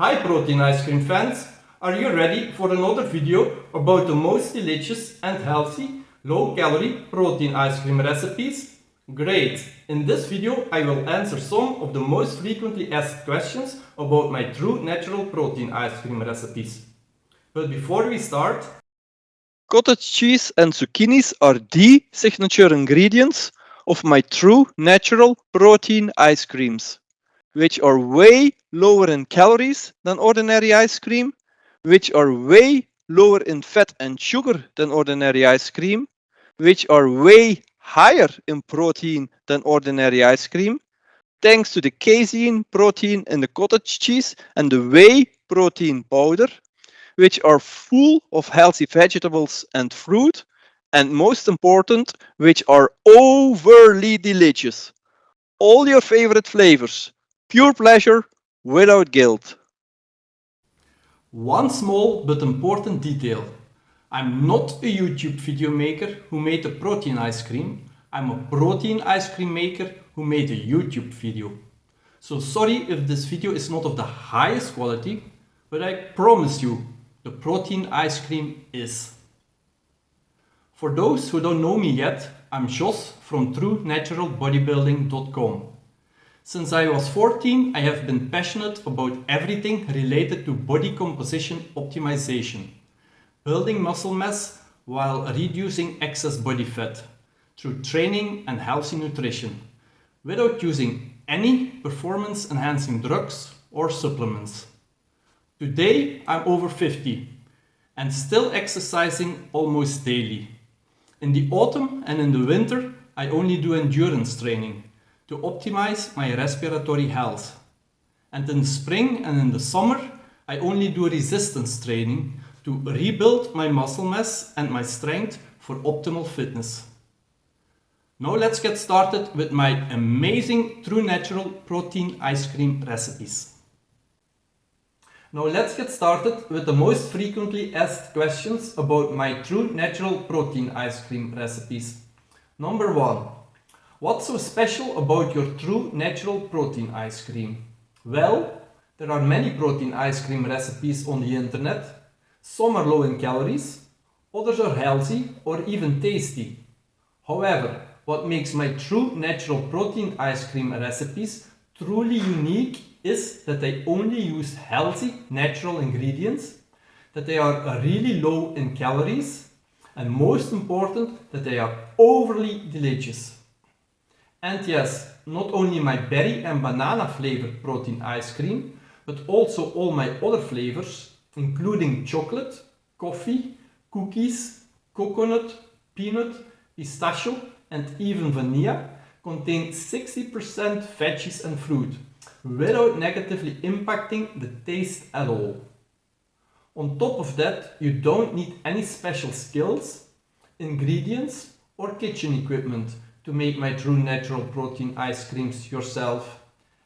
Hi protein ice cream fans, are you ready for another video about the most delicious and healthy low-calorie protein ice cream recipes? Great! In this video I will answer some of the most frequently asked questions about my true natural protein ice cream recipes. But before we start, Cottage cheese and zucchinis are the signature ingredients of my true natural protein ice creams, which are way lower in calories than ordinary ice cream, which are way lower in fat and sugar than ordinary ice cream, which are way higher in protein than ordinary ice cream, thanks to the casein protein in the cottage cheese and the whey protein powder, which are full of healthy vegetables and fruit, and most important, which are overly delicious. All your favorite flavors, pure pleasure without guilt. one small but important detail. I'm not a YouTube video maker who made a protein ice cream. I'm a protein ice cream maker who made a YouTube video. So sorry if this video is not of the highest quality, but I promise you, the protein ice cream is. For those who don't know me yet, I'm Jos from TrueNaturalBodybuilding.com. Since I was 14, I have been passionate about everything related to body composition optimization, building muscle mass while reducing excess body fat through training and healthy nutrition, without using any performance enhancing drugs or supplements. Today I'm over 50 and still exercising almost daily. In the autumn and in the winter I only do endurance training to optimize my respiratory health. And in the spring and in the summer I only do resistance training to rebuild my muscle mass and my strength for optimal fitness. Now let's get started with my amazing true natural protein ice cream recipes. Now let's get started with the most frequently asked questions about my true natural protein ice cream recipes. Number 1. What's so special about your true natural protein ice cream? Well, there are many protein ice cream recipes on the internet. Some are low in calories, others are healthy or even tasty. However, what makes my true natural protein ice cream recipes truly unique is that they only use healthy natural ingredients, that they are really low in calories, and most important, that they are overly delicious. And yes, not only my berry and banana flavored protein ice cream, but also all my other flavors, including chocolate, coffee, cookies, coconut, peanut, pistachio, and even vanilla, contain 60% veggies and fruit, without negatively impacting the taste at all. On top of that, you don't need any special skills, ingredients, or kitchen equipment to make my true natural protein ice creams yourself.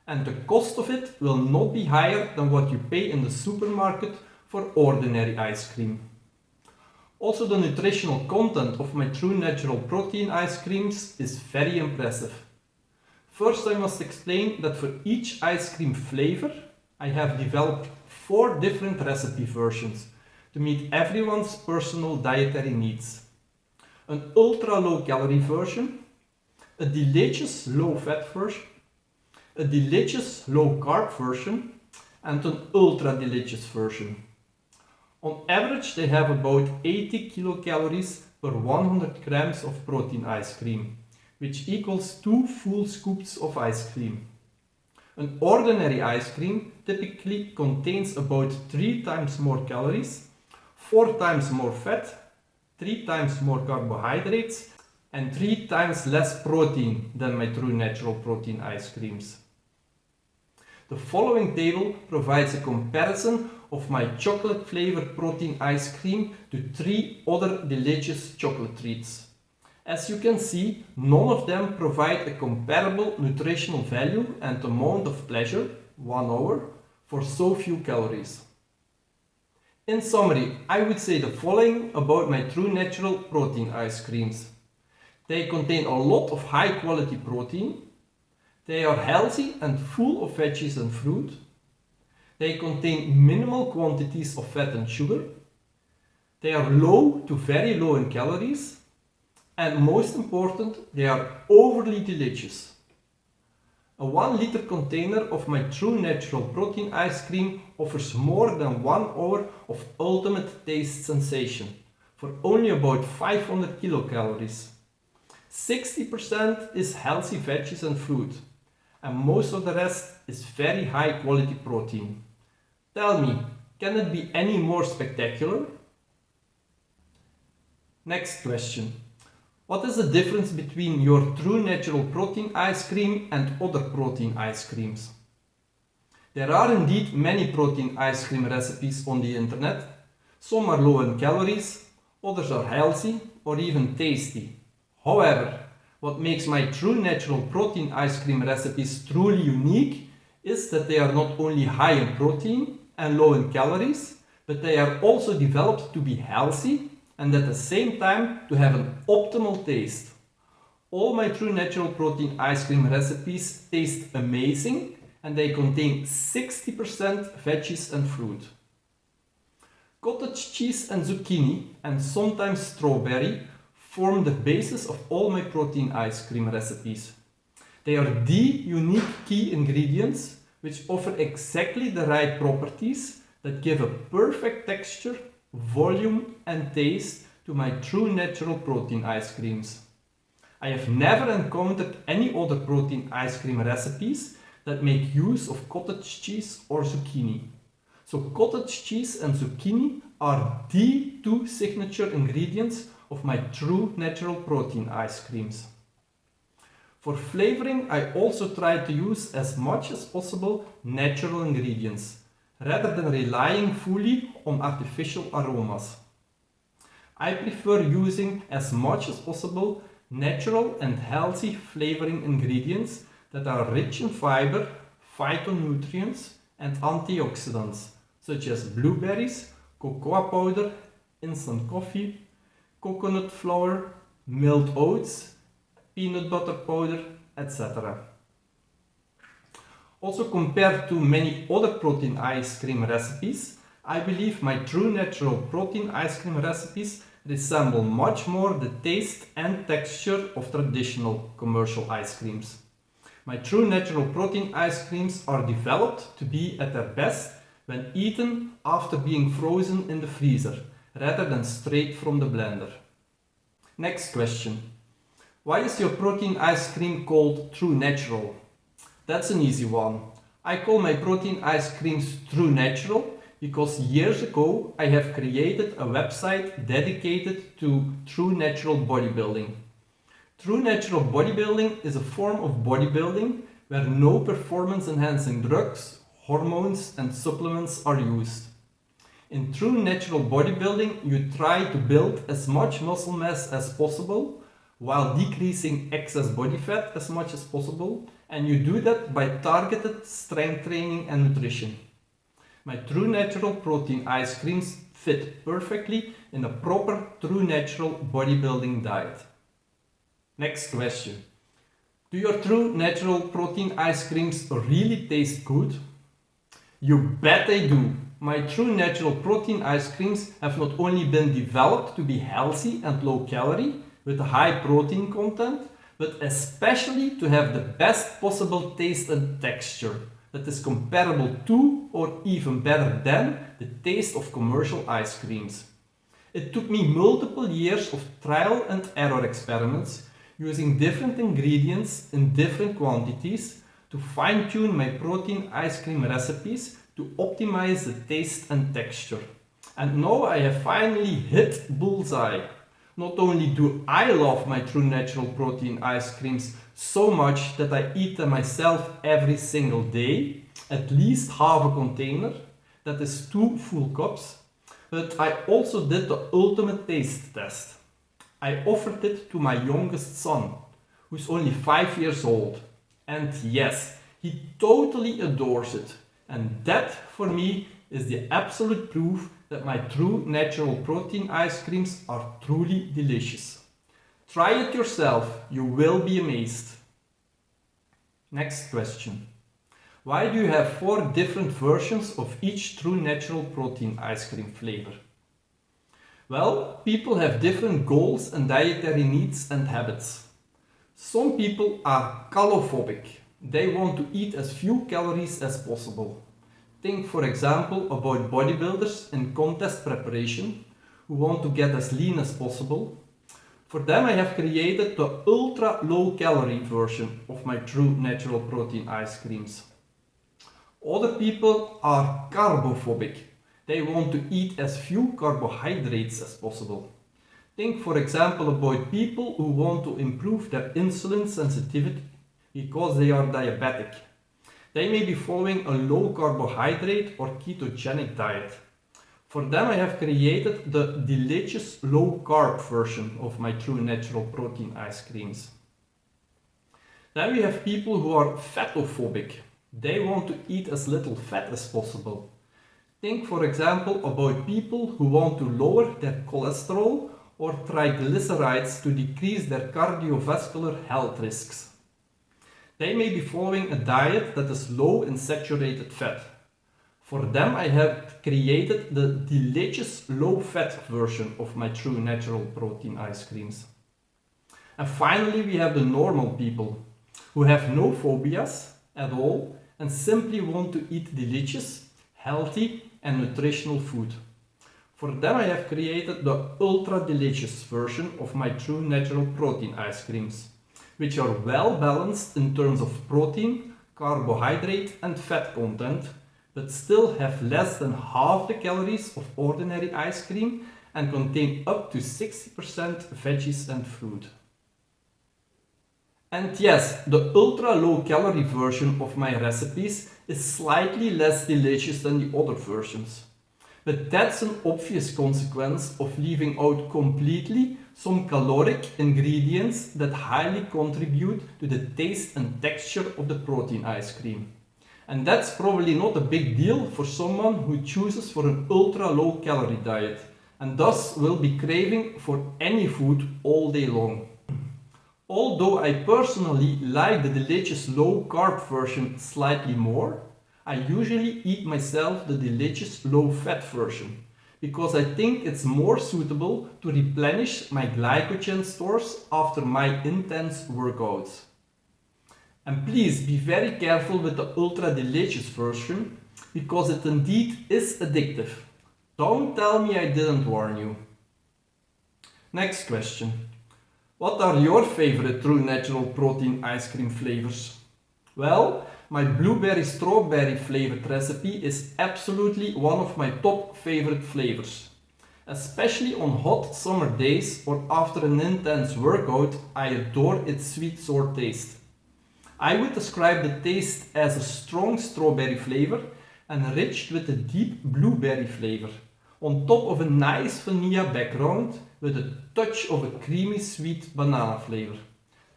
And the cost of it will not be higher than what you pay in the supermarket for ordinary ice cream. Also, the nutritional content of my true natural protein ice creams is very impressive. First, I must explain that for each ice cream flavor, I have developed 4 different recipe versions to meet everyone's personal dietary needs. An ultra low calorie version, a delicious low fat version, a delicious low carb version, and an ultra delicious version. On average, they have about 80 kilocalories per 100 grams of protein ice cream, which equals 2 full scoops of ice cream. An ordinary ice cream typically contains about 3 times more calories, 4 times more fat, 3 times more carbohydrates, and 3 times less protein than my true natural protein ice creams. The following table provides a comparison of my chocolate flavored protein ice cream to 3 other delicious chocolate treats. As you can see, none of them provide a comparable nutritional value and amount of pleasure, 1 hour, for so few calories. In summary, I would say the following about my true natural protein ice creams. They contain a lot of high quality protein. They are healthy and full of veggies and fruit. They contain minimal quantities of fat and sugar. They are low to very low in calories. And most important, they are overly delicious. A 1 liter container of my true natural protein ice cream offers more than 1 hour of ultimate taste sensation for only about 500 kilocalories. 60% is healthy veggies and fruit, and most of the rest is very high quality protein. Tell me, can it be any more spectacular? Next question. What is the difference between your true natural protein ice cream and other protein ice creams? There are indeed many protein ice cream recipes on the internet. Some are low in calories, others are healthy or even tasty. However, what makes my true natural protein ice cream recipes truly unique is that they are not only high in protein and low in calories, but they are also developed to be healthy and at the same time to have an optimal taste. All my true natural protein ice cream recipes taste amazing and they contain 60% veggies and fruit. Cottage cheese and zucchini and sometimes strawberry form the basis of all my protein ice cream recipes. They are the unique key ingredients which offer exactly the right properties that give a perfect texture, volume and taste to my true natural protein ice creams. I have never encountered any other protein ice cream recipes that make use of cottage cheese or zucchini. So cottage cheese and zucchini are the 2 signature ingredients of my true natural protein ice creams. For flavoring, I also try to use as much as possible natural ingredients, rather than relying fully on artificial aromas. I prefer using as much as possible natural and healthy flavoring ingredients that are rich in fiber, phytonutrients and antioxidants, such as blueberries, cocoa powder, instant coffee, coconut flour, milled oats, peanut butter powder, etc. Also, compared to many other protein ice cream recipes, I believe my true natural protein ice cream recipes resemble much more the taste and texture of traditional commercial ice creams. My true natural protein ice creams are developed to be at their best when eaten after being frozen in the freezer, rather than straight from the blender. Next question. Why is your protein ice cream called True Natural? That's an easy one. I call my protein ice creams True Natural because years ago I have created a website dedicated to True Natural Bodybuilding. True Natural Bodybuilding is a form of bodybuilding where no performance enhancing drugs, hormones and supplements are used. In True Natural Bodybuilding, you try to build as much muscle mass as possible while decreasing excess body fat as much as possible, and you do that by targeted strength training and nutrition. My True Natural protein ice creams fit perfectly in a proper True Natural bodybuilding diet. Next question. Do your True Natural protein ice creams really taste good? You bet they do. My True Natural protein ice creams have not only been developed to be healthy and low calorie with a high protein content, but especially to have the best possible taste and texture that is comparable to or even better than the taste of commercial ice creams. It took me multiple years of trial and error experiments using different ingredients in different quantities to fine-tune my protein ice cream recipes to optimize the taste and texture. And now I have finally hit bullseye. Not only do I love my True Natural protein ice creams so much that I eat them myself every single day, at least half a container, that is 2 full cups, but I also did the ultimate taste test. I offered it to my youngest son, who's only 5 years old, and yes, he totally adores it, and that for me is the absolute proof that my True Natural protein ice creams are truly delicious. Try it yourself, you will be amazed. Next question. Why do you have 4 different versions of each true natural protein ice cream flavor? Well, people have different goals and dietary needs and habits. Some people are calophobic. They want to eat as few calories as possible. Think, for example, about bodybuilders in contest preparation who want to get as lean as possible. For them, I have created the ultra low calorie version of my true natural protein ice creams. Other people are carbophobic. They want to eat as few carbohydrates as possible. Think, for example, about people who want to improve their insulin sensitivity because they are diabetic. They may be following a low carbohydrate or ketogenic diet. For them, I have created the delicious low carb version of my true natural protein ice creams. Then we have people who are fatophobic. They want to eat as little fat as possible. Think, for example, about people who want to lower their cholesterol or triglycerides to decrease their cardiovascular health risks. They may be following a diet that is low in saturated fat. For them, I have created the delicious low-fat version of my true natural protein ice creams. And finally, we have the normal people who have no phobias at all and simply want to eat delicious, healthy and nutritional food. For them, I have created the ultra-delicious version of my true natural protein ice creams, which are well balanced in terms of protein, carbohydrate and fat content, but still have less than half the calories of ordinary ice cream and contain up to 60% veggies and fruit. And yes, the ultra low calorie version of my recipes is slightly less delicious than the other versions. But that's an obvious consequence of leaving out completely some caloric ingredients that highly contribute to the taste and texture of the protein ice cream. And that's probably not a big deal for someone who chooses for an ultra low calorie diet and thus will be craving for any food all day long. Although I personally like the delicious low carb version slightly more, I usually eat myself the delicious low fat version because I think it's more suitable to replenish my glycogen stores after my intense workouts. And please be very careful with the ultra delicious version because it indeed is addictive. Don't tell me I didn't warn you. Next question. What are your favorite true natural protein ice cream flavors? Well, my blueberry strawberry flavored recipe is absolutely one of my top favorite flavors. Especially on hot summer days or after an intense workout, I adore its sweet sour taste. I would describe the taste as a strong strawberry flavor enriched with a deep blueberry flavor, on top of a nice vanilla background with a touch of a creamy sweet banana flavor.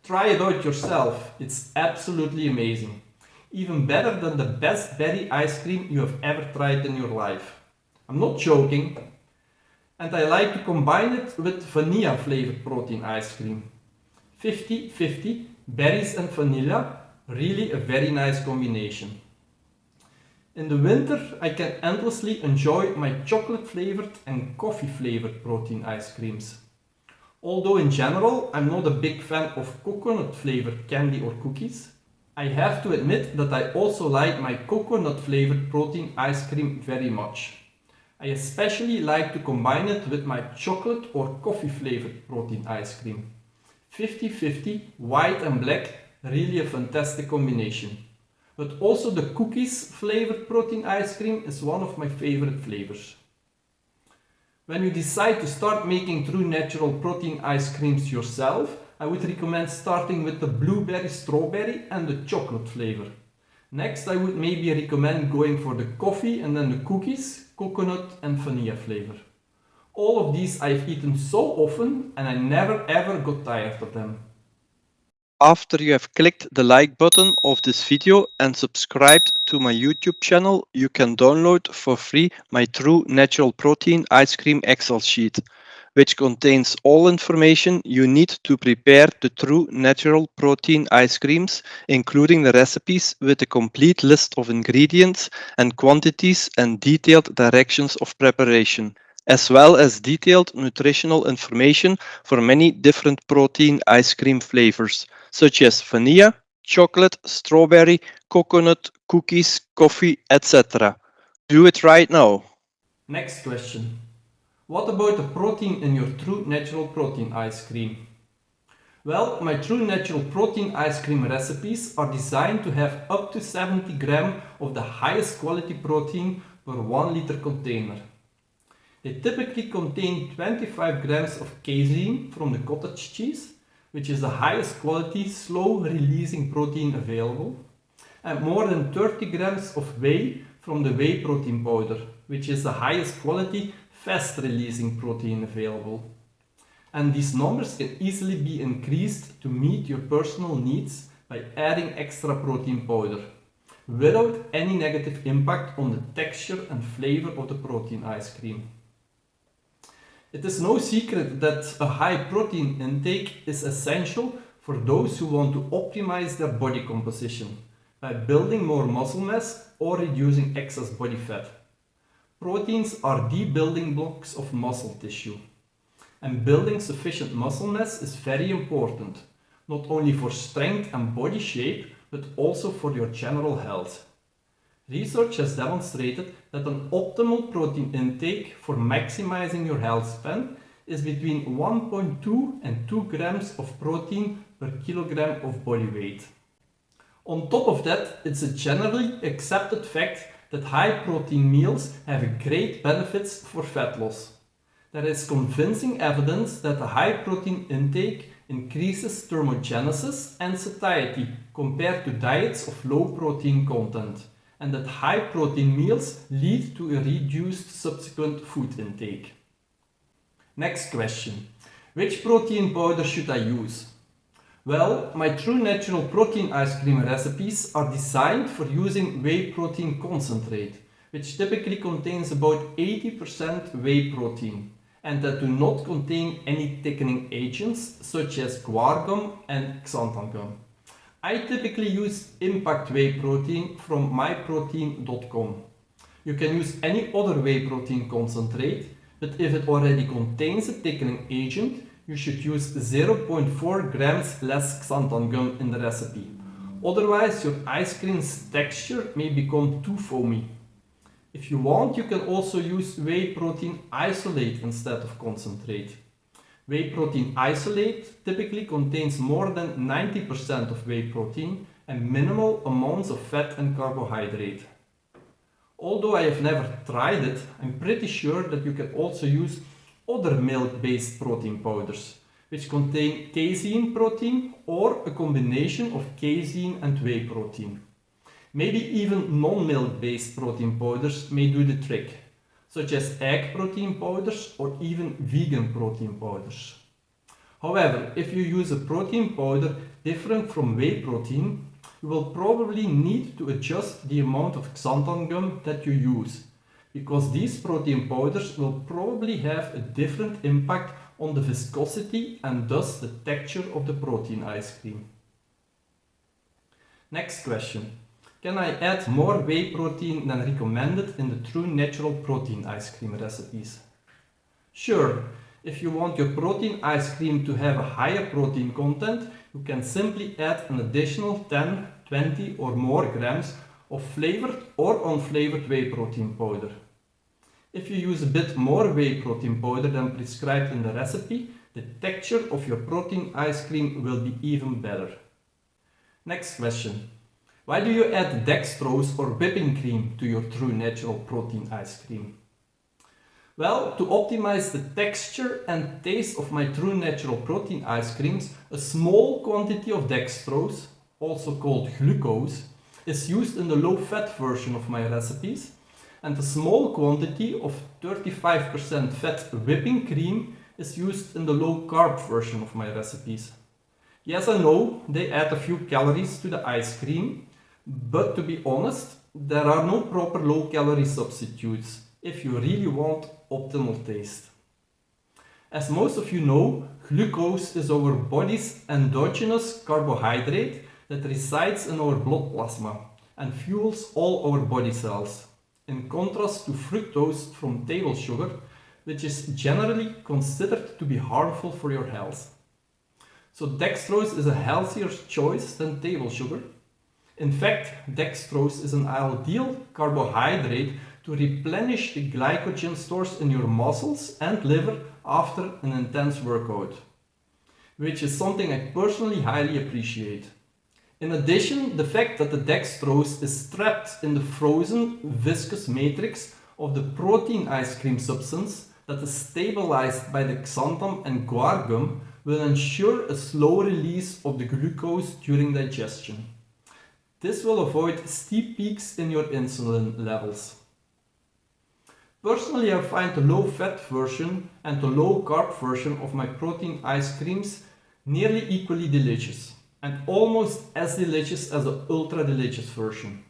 Try it out yourself, it's absolutely amazing. Even better than the best berry ice cream you have ever tried in your life. I'm not joking. And I like to combine it with vanilla flavored protein ice cream. 50-50, berries and vanilla, really a very nice combination. In the winter, I can endlessly enjoy my chocolate flavored and coffee flavored protein ice creams. Although in general, I'm not a big fan of coconut flavored candy or cookies, I have to admit that I also like my coconut flavored protein ice cream very much. I especially like to combine it with my chocolate or coffee flavored protein ice cream. 50-50, white and black, really a fantastic combination. But also the cookies flavored protein ice cream is one of my favorite flavors. When you decide to start making true natural protein ice creams yourself, I would recommend starting with the blueberry strawberry and the chocolate flavor. Next, I would maybe recommend going for the coffee and then the cookies, coconut and vanilla flavor. All of these I've eaten so often and I never ever got tired of them. After you have clicked the like button of this video and subscribed to my YouTube channel, you can download for free my true natural protein ice cream Excel sheet, which contains all information you need to prepare the true natural protein ice creams, including the recipes with a complete list of ingredients and quantities and detailed directions of preparation, as well as detailed nutritional information for many different protein ice cream flavors, such as vanilla, chocolate, strawberry, coconut, cookies, coffee, etc. Do it right now. Next question. What about the protein in your true natural protein ice cream? Well, my true natural protein ice cream recipes are designed to have up to 70 grams of the highest quality protein per 1 liter container. They typically contain 25 grams of casein from the cottage cheese, which is the highest quality slow releasing protein available, and more than 30 grams of whey from the whey protein powder, which is the highest quality fast releasing protein available. And these numbers can easily be increased to meet your personal needs by adding extra protein powder, without any negative impact on the texture and flavor of the protein ice cream. It is no secret that a high protein intake is essential for those who want to optimize their body composition by building more muscle mass or reducing excess body fat. Proteins are the building blocks of muscle tissue, and building sufficient muscle mass is very important, not only for strength and body shape, but also for your general health. Research has demonstrated that an optimal protein intake for maximizing your health span is between 1.2 and 2 grams of protein per kilogram of body weight. On top of that, it's a generally accepted fact that high protein meals have great benefits for fat loss. There is convincing evidence that a high protein intake increases thermogenesis and satiety compared to diets of low protein content, and that high protein meals lead to a reduced subsequent food intake. Next question. Which protein powder should I use? Well, my true natural protein ice cream recipes are designed for using whey protein concentrate, which typically contains about 80% whey protein, and that do not contain any thickening agents such as guar gum and xanthan gum. I typically use Impact Whey Protein from myprotein.com. You can use any other whey protein concentrate, but if it already contains a thickening agent, you should use 0.4 grams less xanthan gum in the recipe. Otherwise, your ice cream's texture may become too foamy. If you want, you can also use whey protein isolate instead of concentrate. Whey protein isolate typically contains more than 90% of whey protein and minimal amounts of fat and carbohydrate. Although I have never tried it, I'm pretty sure that you can also use other milk-based protein powders, which contain casein protein or a combination of casein and whey protein. Maybe even non-milk based protein powders may do the trick, such as egg protein powders or even vegan protein powders. However, if you use a protein powder different from whey protein, you will probably need to adjust the amount of xanthan gum that you use, because these protein powders will probably have a different impact on the viscosity and thus the texture of the protein ice cream. Next question. Can I add more whey protein than recommended in the true natural protein ice cream recipes? Sure, if you want your protein ice cream to have a higher protein content, you can simply add an additional 10, 20 or more grams of flavored or unflavored whey protein powder. If you use a bit more whey protein powder than prescribed in the recipe, the texture of your protein ice cream will be even better. Next question. Why do you add dextrose or whipping cream to your true natural protein ice cream? Well, to optimize the texture and taste of my true natural protein ice creams, a small quantity of dextrose, also called glucose, is used in the low-fat version of my recipes, and a small quantity of 35% fat whipping cream is used in the low-carb version of my recipes. Yes, I know, they add a few calories to the ice cream, but to be honest, there are no proper low-calorie substitutes if you really want optimal taste. As most of you know, glucose is our body's endogenous carbohydrate that resides in our blood plasma and fuels all our body cells, in contrast to fructose from table sugar, which is generally considered to be harmful for your health. So dextrose is a healthier choice than table sugar. In fact, dextrose is an ideal carbohydrate to replenish the glycogen stores in your muscles and liver after an intense workout, which is something I personally highly appreciate. In addition, the fact that the dextrose is trapped in the frozen viscous matrix of the protein ice cream substance that is stabilized by the xanthan and guar gum will ensure a slow release of the glucose during digestion. This will avoid steep peaks in your insulin levels. Personally, I find the low-fat version and the low-carb version of my protein ice creams nearly equally delicious, and almost as delicious as the ultra-delicious version.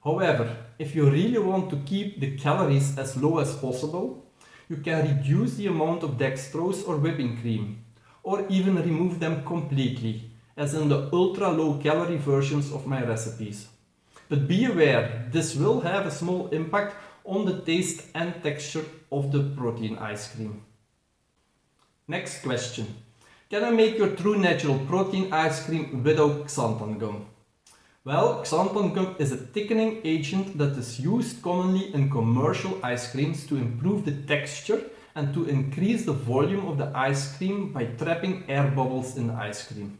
However, if you really want to keep the calories as low as possible, you can reduce the amount of dextrose or whipping cream, or even remove them completely, as in the ultra-low-calorie versions of my recipes. But be aware, this will have a small impact on the taste and texture of the protein ice cream. Next question. Can I make your true natural protein ice cream without xanthan gum? Well, xanthan gum is a thickening agent that is used commonly in commercial ice creams to improve the texture and to increase the volume of the ice cream by trapping air bubbles in the ice cream.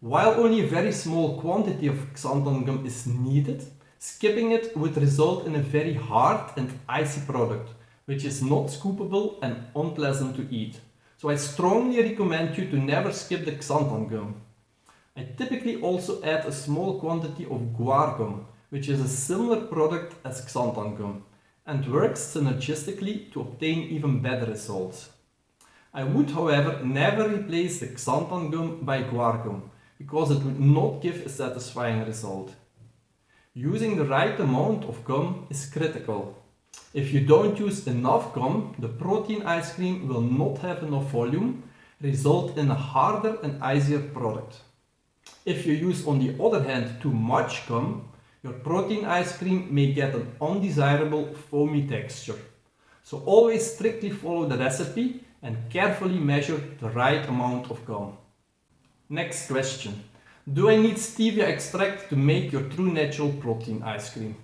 While only a very small quantity of xanthan gum is needed, skipping it would result in a very hard and icy product, which is not scoopable and unpleasant to eat. So I strongly recommend you to never skip the xanthan gum. I typically also add a small quantity of guar gum, which is a similar product as xanthan gum, and works synergistically to obtain even better results. I would, however, never replace the xanthan gum by guar gum, because it would not give a satisfying result. Using the right amount of gum is critical. If you don't use enough gum, the protein ice cream will not have enough volume, result in a harder and icier product. If you use, on the other hand, too much gum, your protein ice cream may get an undesirable foamy texture. So always strictly follow the recipe and carefully measure the right amount of gum. Next question. Do I need stevia extract to make your true natural protein ice cream?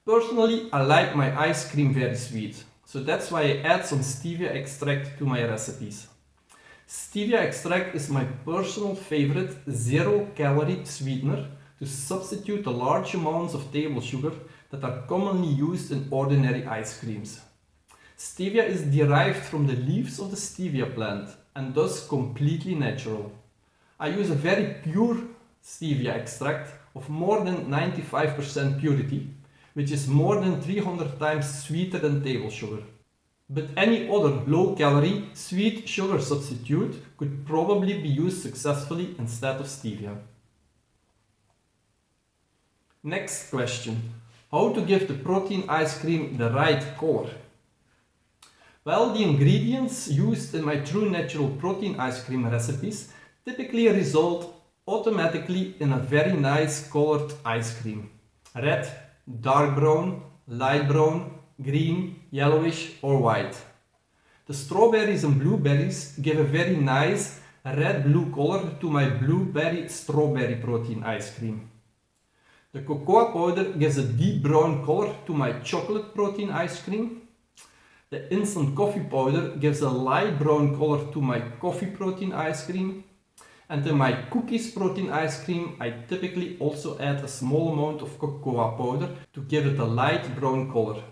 Personally, I like my ice cream very sweet, so that's why I add some stevia extract to my recipes. Stevia extract is my personal favorite zero-calorie sweetener to substitute the large amounts of table sugar that are commonly used in ordinary ice creams. Stevia is derived from the leaves of the stevia plant and thus completely natural. I use a very pure stevia extract of more than 95% purity, which is more than 300 times sweeter than table sugar. But any other low-calorie sweet sugar substitute could probably be used successfully instead of stevia. Next question. How to give the protein ice cream the right color? Well, the ingredients used in my true natural protein ice cream recipes typically result automatically in a very nice colored ice cream. Red, dark brown, light brown, green, yellowish or white. The strawberries and blueberries give a very nice red-blue color to my blueberry strawberry protein ice cream. The cocoa powder gives a deep brown color to my chocolate protein ice cream. The instant coffee powder gives a light brown color to my coffee protein ice cream. And in my cookies protein ice cream, I typically also add a small amount of cocoa powder to give it a light brown color.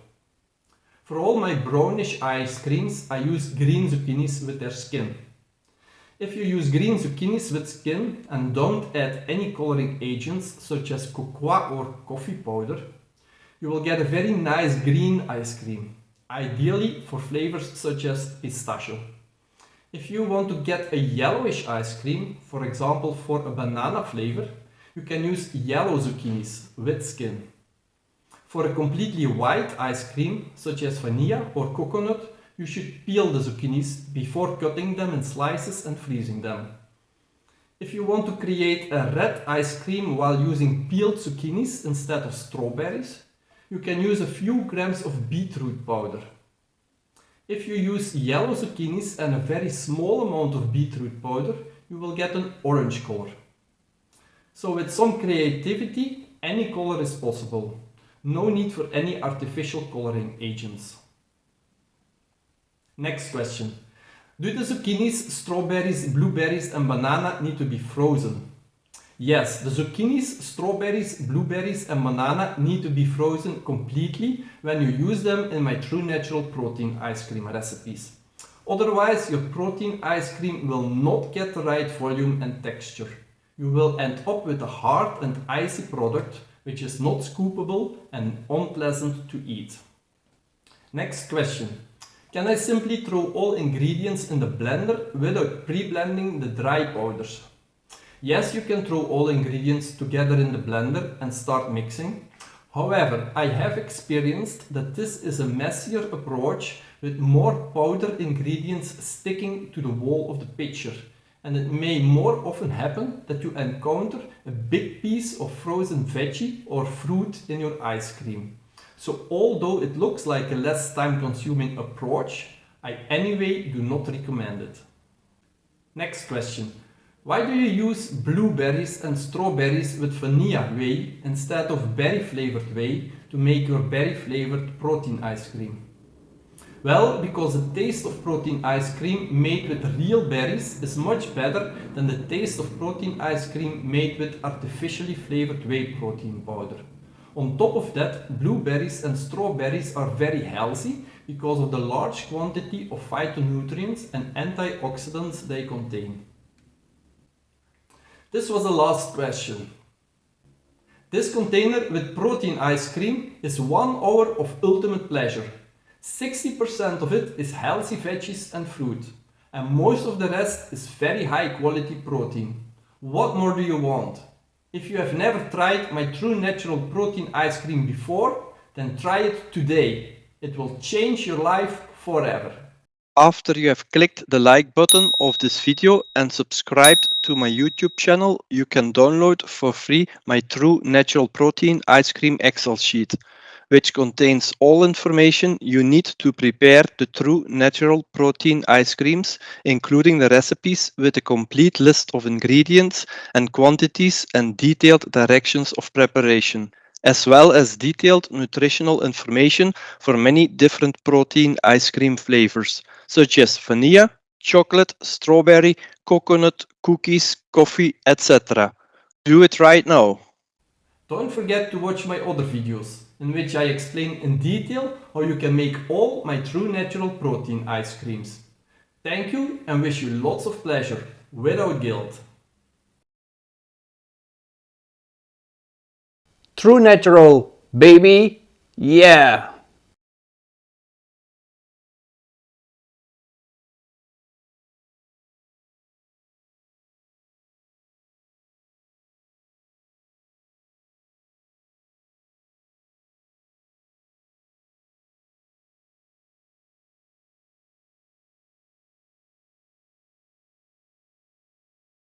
For all my brownish ice creams, I use green zucchinis with their skin. If you use green zucchinis with skin and don't add any coloring agents such as cocoa or coffee powder, you will get a very nice green ice cream, ideally for flavors such as pistachio. If you want to get a yellowish ice cream, for example for a banana flavor, you can use yellow zucchinis with skin. For a completely white ice cream, such as vanilla or coconut, You should peel the zucchinis before cutting them in slices and freezing them. If you want to create a red ice cream while using peeled zucchinis instead of strawberries, you can use a few grams of beetroot powder. If you use yellow zucchinis and a very small amount of beetroot powder, you will get an orange color. So with some creativity, any color is possible. No need for any artificial coloring agents. Next question. Do the zucchinis, strawberries, blueberries and banana need to be frozen? Yes, the zucchinis, strawberries, blueberries and banana need to be frozen completely when you use them in my true natural protein ice cream recipes. Otherwise, your protein ice cream will not get the right volume and texture. You will end up with a hard and icy product which is not scoopable and unpleasant to eat. Next question. Can I simply throw all ingredients in the blender without pre-blending the dry powders? Yes, you can throw all ingredients together in the blender and start mixing. However, I have experienced that this is a messier approach with more powder ingredients sticking to the wall of the pitcher, and it may more often happen that you encounter a big piece of frozen veggie or fruit in your ice cream. So although it looks like a less time-consuming approach, I anyway do not recommend it. Next question. Why do you use blueberries and strawberries with vanilla whey instead of berry-flavored whey to make your berry-flavored protein ice cream? Well, because the taste of protein ice cream made with real berries is much better than the taste of protein ice cream made with artificially flavored whey protein powder. On top of that, blueberries and strawberries are very healthy because of the large quantity of phytonutrients and antioxidants they contain. This was the last question. This container with protein ice cream is 1 hour of ultimate pleasure. 60% of it is healthy veggies and fruit, and most of the rest is very high quality protein. What more do you want? If you have never tried my true natural protein ice cream before, then try it today. It will change your life forever. After you have clicked the like button of this video and subscribed to my YouTube channel, you can download for free my True Natural Protein Ice Cream Excel sheet, which contains all information you need to prepare the True Natural Protein Ice Creams, including the recipes with a complete list of ingredients and quantities and detailed directions of preparation, as well as detailed nutritional information for many different protein ice cream flavors, such as vanilla, chocolate, strawberry, coconut, cookies, coffee, etc. Do it right now. Don't forget to watch my other videos, in which I explain in detail how you can make all my true natural protein ice creams. Thank you and wish you lots of pleasure, without guilt. True natural, baby, yeah!